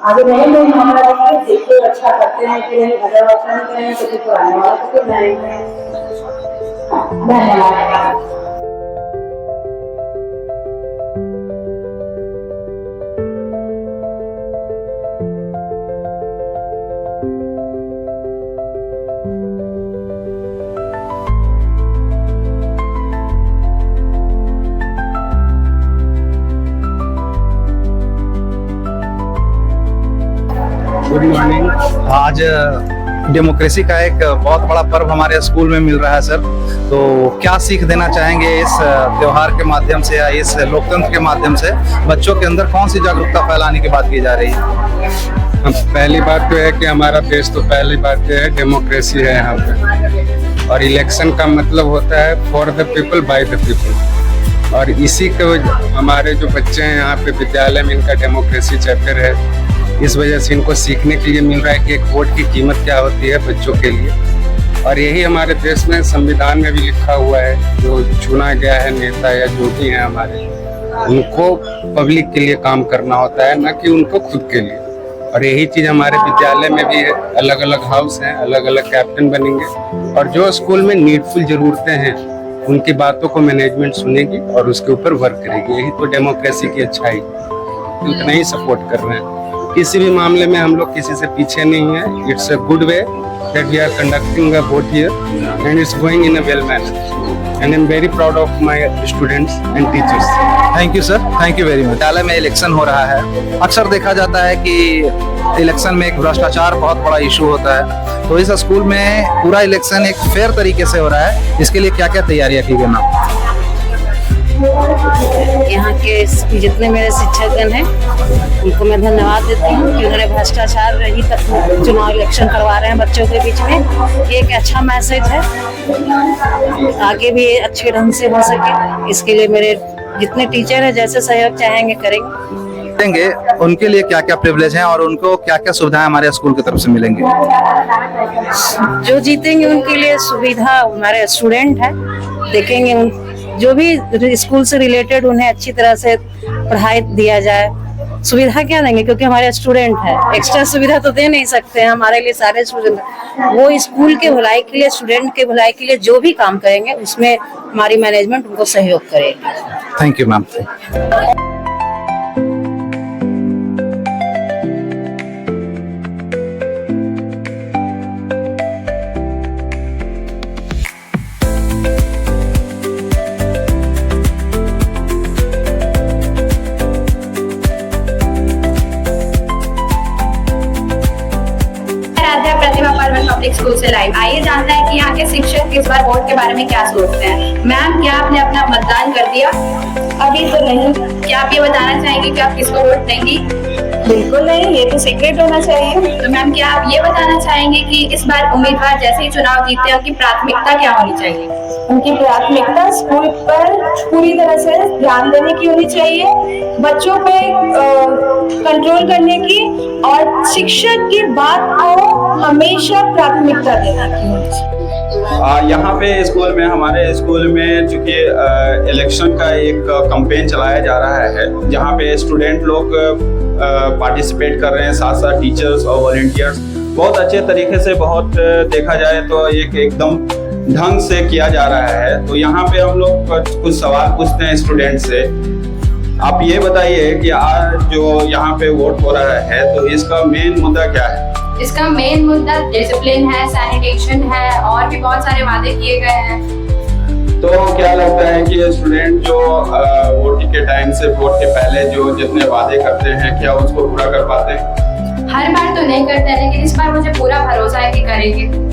आगे नए नए हमारे देखते अच्छा करते हैं कि नहीं, अगर अच्छा नहीं करेंगे तो फिर आने वाला तो नहीं। धन्यवाद। Good morning. आज डेमोक्रेसी का एक बहुत बड़ा पर्व हमारे स्कूल में मिल रहा है सर, तो क्या सीख देना चाहेंगे इस त्योहार के माध्यम से या इस लोकतंत्र के माध्यम से? बच्चों के अंदर कौन सी जागरूकता फैलाने की बात की जा रही है? पहली बात तो है कि हमारा देश तो पहली बात तो है डेमोक्रेसी है यहाँ पे, और इलेक्शन का मतलब होता है for the people by the people, और इसी को हमारे जो बच्चे हैं यहाँ पे विद्यालय में इनका डेमोक्रेसी चैप्टर है, इस वजह से इनको सीखने के लिए मिल रहा है कि एक वोट की कीमत क्या होती है बच्चों के लिए। और यही हमारे देश में संविधान में भी लिखा हुआ है, जो चुना गया है नेता या जो भी है हमारे, उनको पब्लिक के लिए काम करना होता है, न कि उनको खुद के लिए। और यही चीज़ हमारे विद्यालय में भी है, अलग अलग हाउस हैं, अलग अलग कैप्टन बनेंगे, और जो स्कूल में नीडफुल ज़रूरतें हैं उनकी बातों को मैनेजमेंट सुनेगी और उसके ऊपर वर्क करेगी। यही तो डेमोक्रेसी की अच्छाई, उतना ही सपोर्ट कर रहे हैं। किसी भी मामले में हम लोग किसी से पीछे नहीं है। It's a good way that we are conducting a vote here and it's going in a well manner, and I'm very proud of my students and teachers. Thank you sir, thank you very much. विद्यालय में election हो रहा है, अक्सर देखा जाता है कि इलेक्शन में एक भ्रष्टाचार बहुत बड़ा इशू होता है, तो इस स्कूल में पूरा इलेक्शन एक फेयर तरीके से हो रहा है, इसके लिए क्या क्या तैयारियां की गई मैम? यहाँ के जितने मेरे शिक्षकगण हैं उनको मैं धन्यवाद देती हूँ कि उन्होंने भ्रष्टाचार रहित चुनाव इलेक्शन करवा रहे हैं बच्चों के बीच में। ये एक अच्छा मैसेज है, आगे भी अच्छे ढंग से हो सके, इसके लिए मेरे जितने टीचर हैं जैसे सहयोग चाहेंगे करेंगे। उनके लिए क्या क्या प्रिविलेज हैं और उनको क्या क्या सुविधाएं हमारे स्कूल की तरफ से मिलेंगी? जो जीतेंगे उनके लिए सुविधा हमारे स्टूडेंट है देखेंगे, जो भी स्कूल से रिलेटेड उन्हें अच्छी तरह से पढ़ाई दिया जाए। सुविधा क्या देंगे, क्योंकि हमारे स्टूडेंट है, एक्स्ट्रा सुविधा तो दे नहीं सकते हैं। हमारे लिए सारे स्टूडेंट, वो स्कूल के भलाई के लिए, स्टूडेंट के भलाई के लिए जो भी काम करेंगे उसमें हमारी मैनेजमेंट उनको सहयोग करेगी। Thank you ma'am. Public school से लाइव आइए जानते हैं कि यहाँ के शिक्षक इस बार वोट के बारे में क्या सोचते हैं। मैम, क्या आपने अपना मतदान कर दिया? अभी तो नहीं। क्या आप ये बताना चाहेंगे कि आप किसको वोट देंगी? बिल्कुल नहीं, ये तो सीक्रेट होना चाहिए। तो मैम, क्या आप ये बताना चाहेंगे कि इस बार उम्मीदवार जैसे ही चुनाव जीतते हैं उनकी प्राथमिकता क्या होनी चाहिए? उनकी प्राथमिकता स्कूल पर पूरी तरह से ध्यान देने की होनी चाहिए, बच्चों पे कंट्रोल करने की, और शिक्षक की बात को हमेशा प्राथमिकता देना की होनी चाहिए। यहाँ पे स्कूल में, हमारे स्कूल में चूँकि इलेक्शन का एक कैंपेन चलाया जा रहा है, जहाँ पे स्टूडेंट लोग पार्टिसिपेट कर रहे हैं, साथ साथ टीचर्स और वॉलंटियर्स बहुत अच्छे तरीके से, बहुत देखा जाए तो एकदम ढंग से किया जा रहा है। तो यहाँ पे हम लोग कुछ सवाल पूछते हैं स्टूडेंट से। आप ये बताइए कि आज जो यहाँ पे वोट हो रहा है तो इसका मेन मुद्दा क्या है? इसका मेन मुद्दा डिसिप्लिन है, सैनिटेशन है और भी बहुत सारे वादे किए गए हैं। तो क्या लगता है कि स्टूडेंट जो वोट के टाइम से, वोट के पहले जो जितने वादे करते हैं, क्या उसको पूरा कर पाते हैं? हर बार तो नहीं करते, लेकिन इस बार मुझे पूरा भरोसा है कि करेंगे।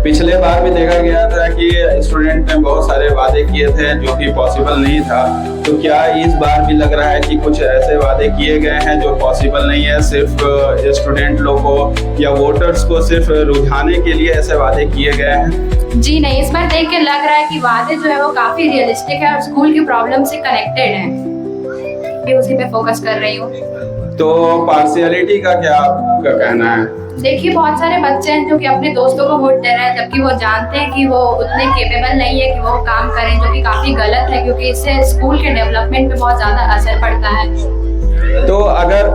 पिछले बार भी देखा गया था कि स्टूडेंट ने बहुत सारे वादे किए थे जो कि पॉसिबल नहीं था। तो क्या इस बार भी लग रहा है कि कुछ ऐसे वादे किए गए हैं जो पॉसिबल नहीं है, सिर्फ स्टूडेंट लोगों या वोटर्स को सिर्फ रुझाने के लिए ऐसे वादे किए गए हैं? जी नहीं, इस बार देख के लग रहा है कि वादे जो है वो काफी रियलिस्टिक है और स्कूल की प्रॉब्लम से कनेक्टेड है। मैं उसी पे फोकस कर रही हूँ। तो पार्शियलिटी का क्या आपका कहना है? देखिए, बहुत सारे बच्चे हैं जो कि अपने दोस्तों को वोट दे रहे हैं, जबकि वो जानते हैं कि वो उतने केपेबल नहीं है कि वो काम करें, जो कि काफी गलत है, क्योंकि इससे स्कूल के डेवलपमेंट पे बहुत ज्यादा असर पड़ता है। तो अगर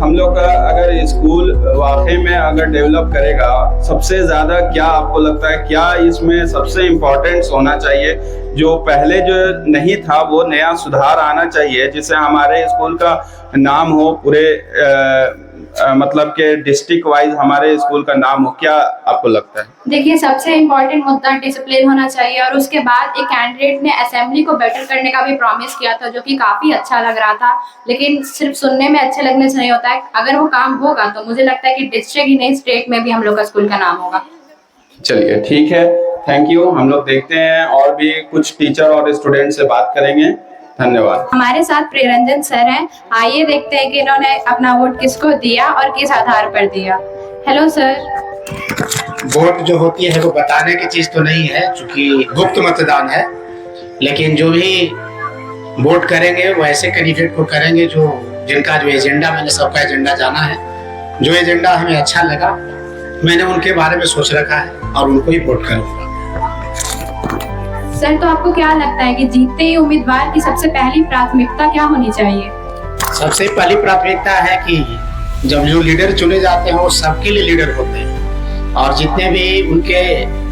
हम लोग का अगर स्कूल वाकई में अगर डेवलप करेगा, सबसे ज्यादा क्या आपको लगता है, क्या इसमें सबसे इम्पोर्टेंट होना चाहिए? जो पहले जो नहीं था वो नया सुधार आना चाहिए, जिससे हमारे स्कूल का नाम हो पूरे मतलब के डिस्ट्रिक्ट वाइज हमारे स्कूल का नाम हो। क्या आपको लगता है? देखिए, सबसे इम्पोर्टेंट मुद्दा डिसिप्लिन होना चाहिए और उसके बाद एक कैंडिडेट ने असेंबली को बेटर करने का भी प्रॉमिस किया था, जो कि काफी अच्छा लग रहा था। लेकिन सिर्फ सुनने में अच्छे लगने से नहीं होता है, अगर वो काम होगा तो मुझे लगता है कि डिस्ट्रिक्ट ही नहीं, स्टेट में भी हम लोग का स्कूल का नाम होगा। चलिए ठीक है, थैंक यू। हम लोग देखते हैं और भी कुछ टीचर और स्टूडेंट से बात करेंगे। धन्यवाद। हमारे साथ प्रियरंजन सर हैं, आइए देखते हैं कि इन्होंने अपना वोट किसको दिया और किस आधार पर दिया। Hello sir. वोट जो होती है वो बताने की चीज तो नहीं है, क्योंकि गुप्त मतदान है। लेकिन जो भी वोट करेंगे वो ऐसे कैंडिडेट को करेंगे जो जिनका जो एजेंडा, मैंने सबका एजेंडा जाना है, जो एजेंडा हमें अच्छा लगा मैंने उनके बारे में सोच रखा है और उनको ही वोट करूंगा। सर, तो आपको क्या लगता है कि जीतते ही उम्मीदवार की सबसे पहली प्राथमिकता क्या होनी चाहिए? सबसे पहली प्राथमिकता है कि जब जो लीडर चुने जाते हैं वो सबके लिए लीडर होते हैं, और जितने भी उनके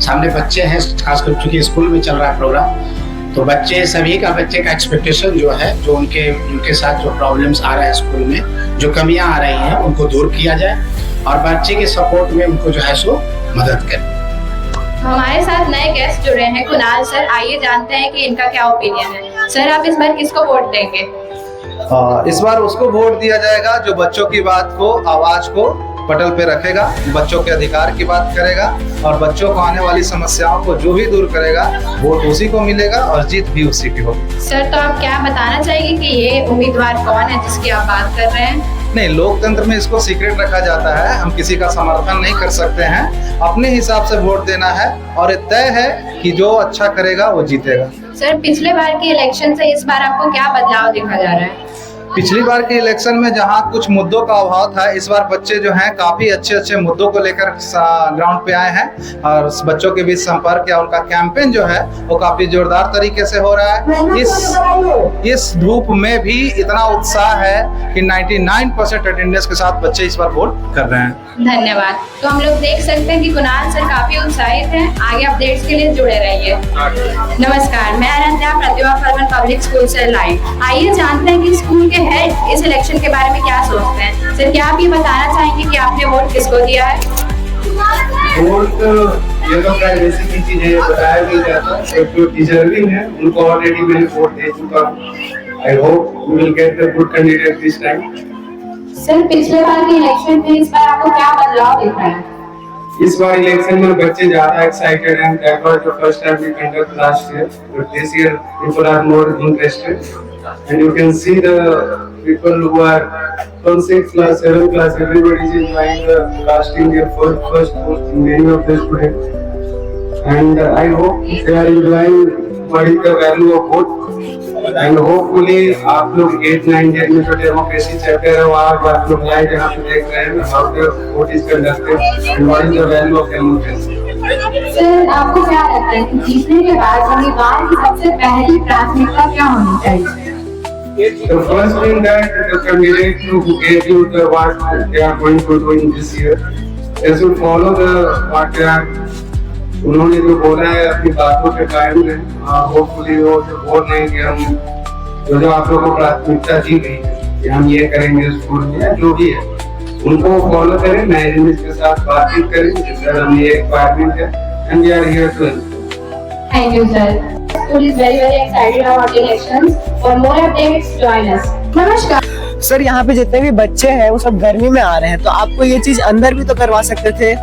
सामने बच्चे हैं, खासकर चूंकि स्कूल में चल रहा है प्रोग्राम, तो बच्चे का एक्सपेक्टेशन जो है, जो उनके साथ जो प्रॉब्लम्स आ रहे हैं स्कूल में, जो कमियां आ रही हैं, उनको दूर किया जाए और बच्चे के सपोर्ट में उनको जो है सो मदद करें। हमारे साथ नए गेस्ट जुड़े हैं, कुणाल सर। आइए जानते हैं कि इनका क्या ओपिनियन है। सर, आप इस बार किसको वोट देंगे? इस बार उसको वोट दिया जाएगा जो बच्चों की बात को, आवाज को पटल पे रखेगा, बच्चों के अधिकार की बात करेगा और बच्चों को आने वाली समस्याओं को जो भी दूर करेगा, वोट उसी को मिलेगा और जीत भी उसी की होगी। सर, तो आप क्या बताना चाहेंगे कि ये उम्मीदवार कौन है जिसकी आप बात कर रहे हैं? नहीं, लोकतंत्र में इसको सीक्रेट रखा जाता है, हम किसी का समर्थन नहीं कर सकते हैं, अपने हिसाब से वोट देना है और ये तय है कि जो अच्छा करेगा वो जीतेगा। सर, पिछले बार के इलेक्शन से इस बार आपको क्या बदलाव देखा जा रहा है? पिछली बार के इलेक्शन में जहां कुछ मुद्दों का अभाव था, इस बार बच्चे जो हैं काफी अच्छे मुद्दों को लेकर ग्राउंड पे आए हैं और बच्चों के बीच संपर्क या उनका कैंपेन जो है वो काफी जोरदार तरीके से हो रहा है। इस धूप में भी इतना उत्साह है कि 99% अटेंडेंस के साथ बच्चे इस बार वोट कर रहे हैं। धन्यवाद। तो हम लोग देख सकते हैं कि कुणाल सर काफी उत्साहित हैं। आगे अपडेट्स के लिए जुड़े रहिए। नमस्कार, मैं अनंत्या प्रतिभा फरमान पब्लिक स्कूल से लाइव। आइए जानते हैं कि स्कूल के हेड इस इलेक्शन के बारे में क्या सोचते हैं। सर, क्या आप ये बताना चाहेंगे कि आपने वोट किसको दिया है? वोट ये तो प्राइवेसी की चीज है, बताया नहीं जाता। जो डिजर्विंग है उनको ऑलरेडी मैंने वोट दे चुका हूँ। I hope we will get the good candidate this time. Sir, पिछले बार के इलेक्शन में इस बार आपको क्या बदलाव दिख रहा है? इस बार इलेक्शन में बच्चे ज्यादा एक्साइटेड हैं। That was the first time we conduct last year, but this year people are more interested and you can see the people who are from 6th class, 7th class, everybody is enjoying the casting their first vote in many of the students, and I hope they are enjoying what is the value of vote, and hopefully आप लोग 8, 9, 10 में जो democracy chapter है वहाँ आप लोग live यहाँ पे देख रहे हैं how the vote is conducted and what is the value of democracy। Sir आपको क्या लगता है कि जीतने के बाद उम्मीदवार की सबसे पहली प्राथमिकता क्या होनी चाहिए? The first thing that the candidate who gave you the what they are going to do in this year, they should follow the what they are. उन्होंने जो बोला है अपनी बातों पे कायम रहें और होपफुली वो जो बोल रहे हैं कि हम जो आप लोगों को प्राथमिकता दी गई है कि हम ये करेंगे स्कूल में जो भी है उनको फॉलो करें, मैनेजमेंट के साथ बातचीत करें जिससे हम ये रिक्वायरमेंट है and we are here to Thank you, sir. School is very excited about the elections. For more updates, join us. नमस्कार. सर यहाँ पे जितने भी बच्चे हैं वो सब गर्मी में आ रहे हैं, तो आपको ये चीज अंदर भी तो करवा सकते थे।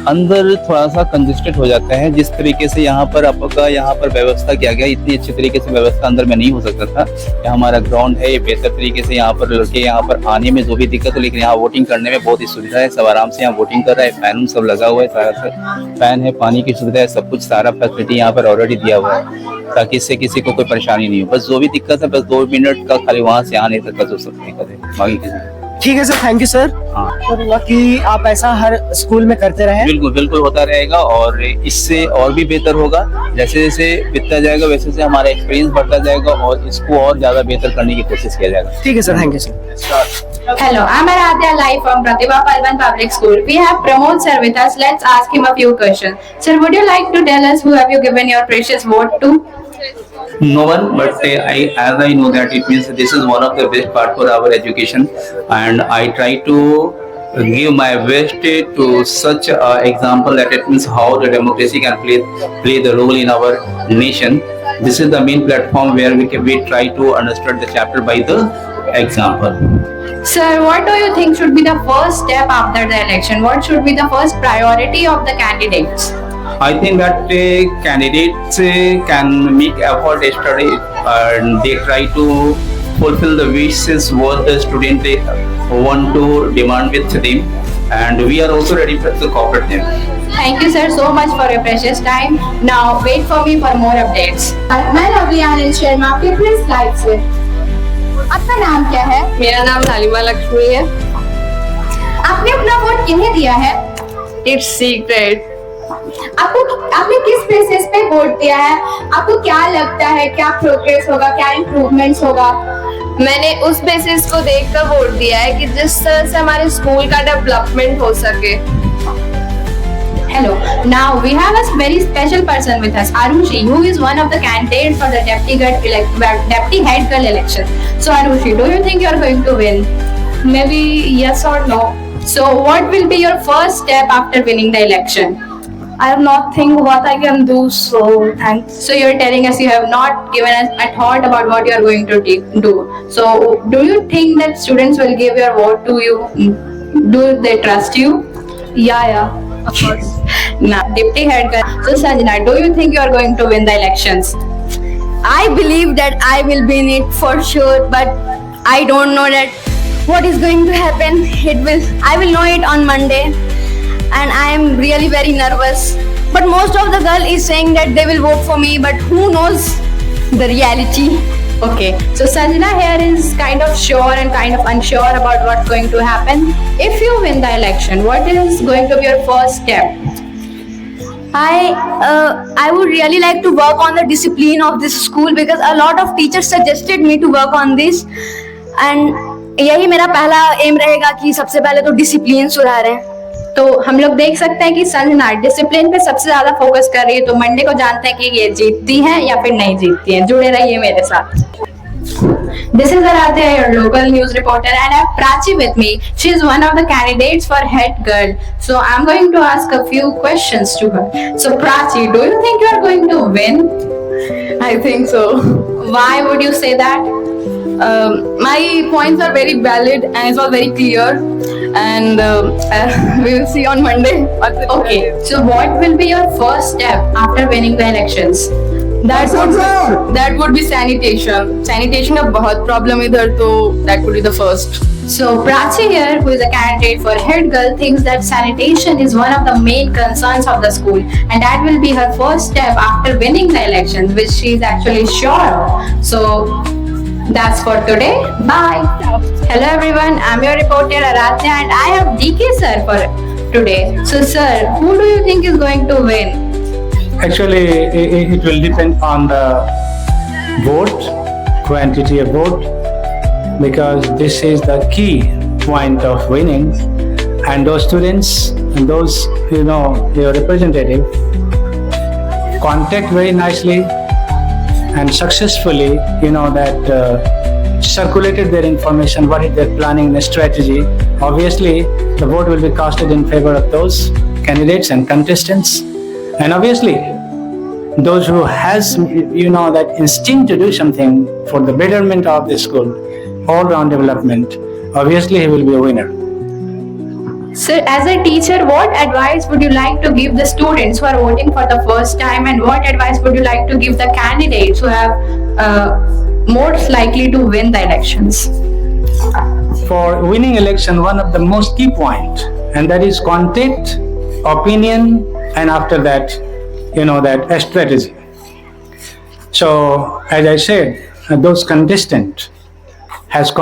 अंदर थोड़ा सा कंजेस्टेड हो जाता है। जिस तरीके से यहाँ पर आपका यहाँ पर व्यवस्था किया गया, इतनी अच्छी तरीके से व्यवस्था अंदर में नहीं हो सकता था। यहाँ हमारा ग्राउंड है, ये बेहतर तरीके से यहाँ पर लड़के यहाँ पर आने में जो भी दिक्कत हो, लेकिन यहाँ वोटिंग करने में बहुत ही सुविधा है। सब आराम से यहाँ वोटिंग कर रहा है, फैन सब लगा हुआ है, सारा फैन है, पानी की सुविधा है, सब कुछ सारा फैसिलिटी यहाँ पर ऑलरेडी दिया हुआ है ताकि इससे किसी को कोई परेशानी नहीं हो। बस जो भी दिक्कत है बस 2 मिनट का खाली वहाँ से आने तक का जो सब दिक्कत है, बाकी किसी। ठीक है सर, थैंक यू सर। करूँगा कि आप ऐसा हर स्कूल में करते रहें। बिल्कुल बिल्कुल होता रहेगा और इससे और भी बेहतर होगा। जैसे जैसे बीतता जाएगा वैसे वैसे हमारा एक्सपीरियंस बढ़ता जाएगा और इसको और ज्यादा बेहतर करने की कोशिश किया जाएगा। ठीक है sir, thank you sir. Hello, I'm Aradhya live from Pratibha Palvan Public School. We have Pramod sir with us. Let's ask him a few questions. Sir, would you like to tell us who have you given your precious vote to? No one, but as I know that it means this is one of the best part for our education, and I try to give my best to such example that it means how the democracy can play the role in our nation. This is the main platform where we try to understand the chapter by the example. Sir, what do you think should be the first step after the election? What should be the first priority of the candidates? I think that candidates can make effort yesterday and they try to fulfill the wishes what the student they want to demand with them, and we are also ready to cooperate them. Thank you sir so much for your precious time. Now wait for me for more updates. मैं लवली आनंद शर्मा आपके please live से। आपका नाम क्या है? मेरा नाम लालिमा लक्ष्मी है। आपने अपना वोट किन्हें दिया है? It's secret. आपने किस बेसिस पे वोट दिया है? आपको क्या लगता है क्या प्रोग्रेस होगा, क्या इम्प्रूवमेंट्स होगा? मैंने उस बेसिस को देखकर वोट दिया है कि जिस तरह से हमारे स्कूल का डेवलपमेंट हो सके। Hello. Now we have a very special person with us, Arushi, who is one of the candidates for the deputy head girl election. So Arushi, do you think you are going to win? Maybe yes or no. So what will be your first step after winning the election? I have not think what I can do, so thanks. So you're telling us you have not given us a thought about what you are going to do. So do you think that students will give your vote to you? Do they trust you? Yeah, of course. Now, deputy head girl. So Sanjana, do you think you are going to win the elections? I believe that I will win it for sure, but I don't know that what is going to happen. I will know it on Monday, and I am really very nervous. But most of the girl is saying that they will vote for me, but who knows the reality. Okay, so Sanjana here is kind of sure and kind of unsure about what's going to happen. If you win the election, what is going to be your first step? I would really like to work on the discipline of this school because a lot of teachers suggested me to work on this, and यही मेरा पहला M रहेगा कि सबसे पहले तो discipline सुधारें। तो हम लोग देख सकते हैं कि संजना डिसिप्लिन पे सबसे ज्यादा फोकस कर रही है, तो मंडे को जानते हैं कि ये जीतती हैं या फिर नहीं जीतती हैं। जुड़े रहिए मेरे साथ। This is Aradhya, your local news reporter, and I have Prachi with me. She is one of the candidates for head girl. So I'm going to ask a few questions to her. So Prachi, do you think you are going to win? I think so. Why would you say that? My points are very valid and it's all very clear, and we will see on Monday. Okay, so what will be your first step after winning the elections? That would be sanitation. Sanitation का बहुत problem इधर, तो that would be the first. So Prachi here, who is a candidate for head girl, thinks that sanitation is one of the main concerns of the school, and that will be her first step after winning the elections, which she is actually sure of. So that's for today. Bye. Hello everyone, I'm your reporter Aradhya, and I have DK sir today. So sir, who do you think is going to win? Actually, it will depend on the vote, quantity of vote, because this is the key point of winning. And those students and those, your representative contact very nicely and successfully, circulated their information, what is their planning and strategy. Obviously, the vote will be casted in favor of those candidates and contestants. And obviously, those who has, that instinct to do something for the betterment of the school, all-round development, obviously he will be a winner. Sir, as a teacher, what advice would you like to give the students who are voting for the first time, and what advice would you like to give the candidates who have most likely to win the elections? For winning election, one of the most key point, and that is content, opinion, and after that, that a strategy. So, as I said, those contestant has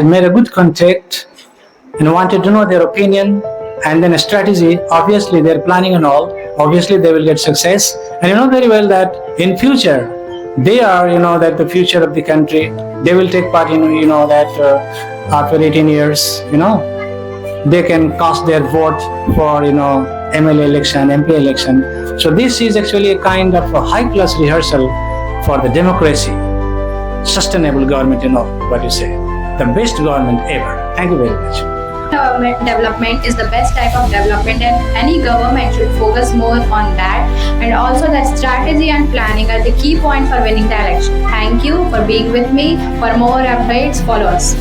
made a good contact and wanted to know their opinion and then a strategy. Obviously, they're planning and all. Obviously, they will get success. And you know very well that in future, they are, that the future of the country. They will take part in, that after 18 years, they can cast their vote for, MLA election, MP election. So this is actually a kind of a high-class rehearsal for the democracy, sustainable government, what you say, the best government ever. Thank you very much. Development is the best type of development, and any government should focus more on that. And also that strategy and planning are the key point for winning the election. Thank you for being with me. For more updates, follow us.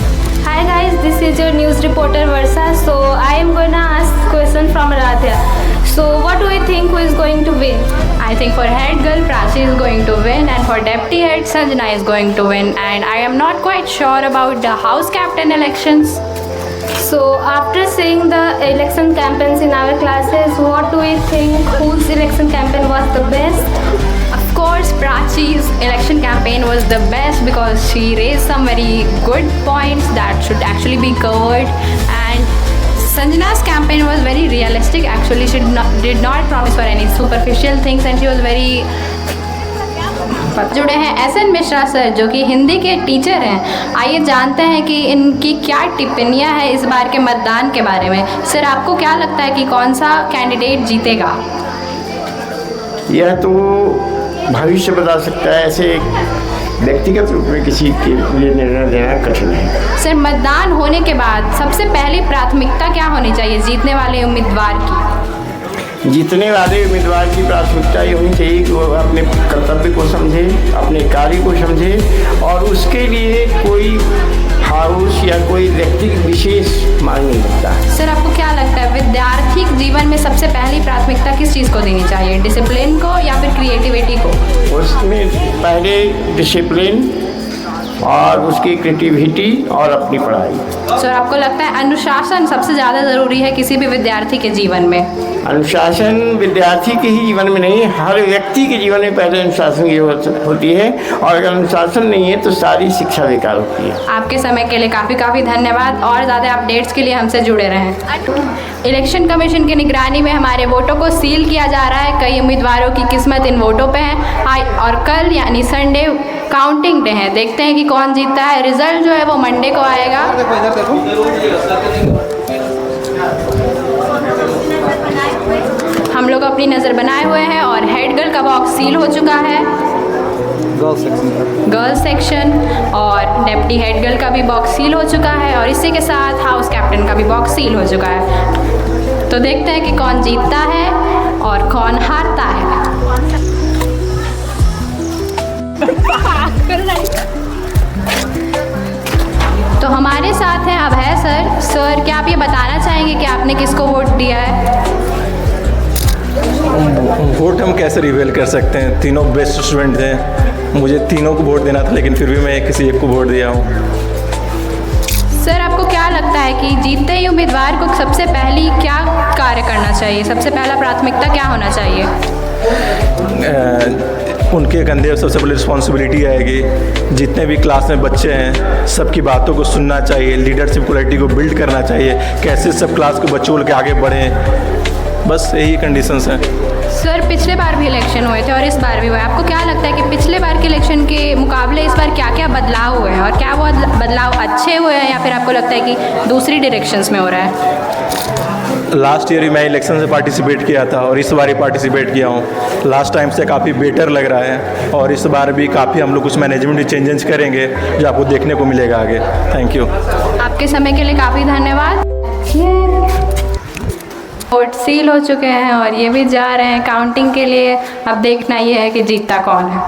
Hi guys, this is your news reporter Varsa. So I am gonna ask question from Radhya. So what do you think who is going to win? I think for head girl, Prachi is going to win, and for deputy head, Sanjana is going to win. And I am not quite sure about the house captain elections. So after seeing the election campaigns in our classes, what do you think whose election campaign was the best? Of course, Prachi's election campaign was the best because she raised some very good points that should actually be covered. And Sanjana's campaign was very realistic. Actually, she did not promise for any superficial things, and she was very जुड़े हैं SN Mishra sir, जो कि हिंदी के teacher हैं। आइए जानते हैं कि इनकी क्या टिप्पणियां हैं इस बार के मतदान के बारे में। सर, आपको क्या लगता है कि कौन सा कैंडिडेट जीतेगा? यह तो भविष्य बता सकता है, ऐसे व्यक्तिगत रूप में किसी के लिए निर्णय देना कठिन है। सर, मतदान होने के बाद सबसे पहली प्राथमिकता क्या होनी चाहिए जीतने वाले उम्मीदवार की? जीतने वाले उम्मीदवार की प्राथमिकता ये होनी चाहिए कि वो अपने कर्तव्य को समझे, अपने कार्य को समझे, और उसके लिए कोई हाउस या कोई व्यक्ति विशेष मांग नहीं रखता। सर, आपको क्या लगता है विद्यार्थी जीवन में सबसे पहली प्राथमिकता किस चीज़ को देनी चाहिए, डिसिप्लिन को या फिर क्रिएटिविटी को? उसमें पहले डिसिप्लिन और उसकी क्रिएटिविटी और अपनी पढ़ाई। सर, आपको लगता है अनुशासन सबसे ज़्यादा ज़रूरी है किसी भी विद्यार्थी के जीवन में? अनुशासन विद्यार्थी के ही जीवन में नहीं, हर व्यक्ति के जीवन में पहले अनुशासन की जरूरत होती है, और अगर अनुशासन नहीं है तो सारी शिक्षा बेकार होती है। आपके समय के लिए काफ़ी धन्यवाद, और ज़्यादा अपडेट्स के लिए हमसे जुड़े रहें। इलेक्शन कमीशन की निगरानी में हमारे वोटों को सील किया जा रहा है। कई उम्मीदवारों की किस्मत इन वोटों पे है, और कल यानी संडे काउंटिंग डे है। देखते हैं कि कौन जीतता है। रिजल्ट जो है वो मंडे को आएगा। हम लोग अपनी नज़र बनाए हुए हैं, और हेड गर्ल का बॉक्स सील हो चुका है, गर्ल्स सेक्शन, और डेप्टी हेड गर्ल का भी बॉक्स सील हो चुका है, और इसी के साथ हाउस कैप्टन का भी बॉक्स सील हो चुका है। तो देखते हैं कि कौन जीतता है और कौन हारता है। तो हमारे साथ हैं अभय सर। सर, क्या आप ये बताना चाहेंगे कि आपने किसको वोट दिया है? वोट हम कैसे रिवील कर सकते हैं, तीनों बेस्ट स्टूडेंट थे, मुझे तीनों को वोट देना था, लेकिन फिर भी मैं किसी एक को वोट दिया हूँ। सर, आपको क्या लगता है कि जीतते ही उम्मीदवार को सबसे पहली क्या कार्य करना चाहिए, सबसे पहला प्राथमिकता क्या होना चाहिए? उनके कंधे पर सबसे पहले रिस्पॉन्सिबिलिटी आएगी। जितने भी क्लास में बच्चे हैं सबकी बातों को सुनना चाहिए, लीडरशिप क्वालिटी को बिल्ड करना चाहिए, कैसे सब क्लास के बच्चों के आगे बढ़ें, बस यही कंडीशंस हैं। सर, पिछले बार भी इलेक्शन हुए थे और इस बार भी हुए। आपको क्या लगता है कि पिछले बार के इलेक्शन के मुकाबले इस बार क्या क्या बदलाव हुए हैं और क्या वो बदलाव अच्छे हुए हैं या फिर आपको लगता है कि दूसरी डायरेक्शंस में हो रहा है? लास्ट ईयर ही मैं इलेक्शन से पार्टिसिपेट किया था और इस बार ही पार्टिसिपेट किया हूँ। लास्ट टाइम से काफ़ी बेटर लग रहा है और इस बार भी काफ़ी हम लोग कुछ मैनेजमेंट चेंजेस करेंगे जो आपको देखने को मिलेगा आगे। Thank you. आपके समय के लिए काफ़ी धन्यवाद। वोट सील हो चुके हैं और ये भी जा रहे हैं काउंटिंग के लिए। अब देखना ये है कि जीतता कौन है।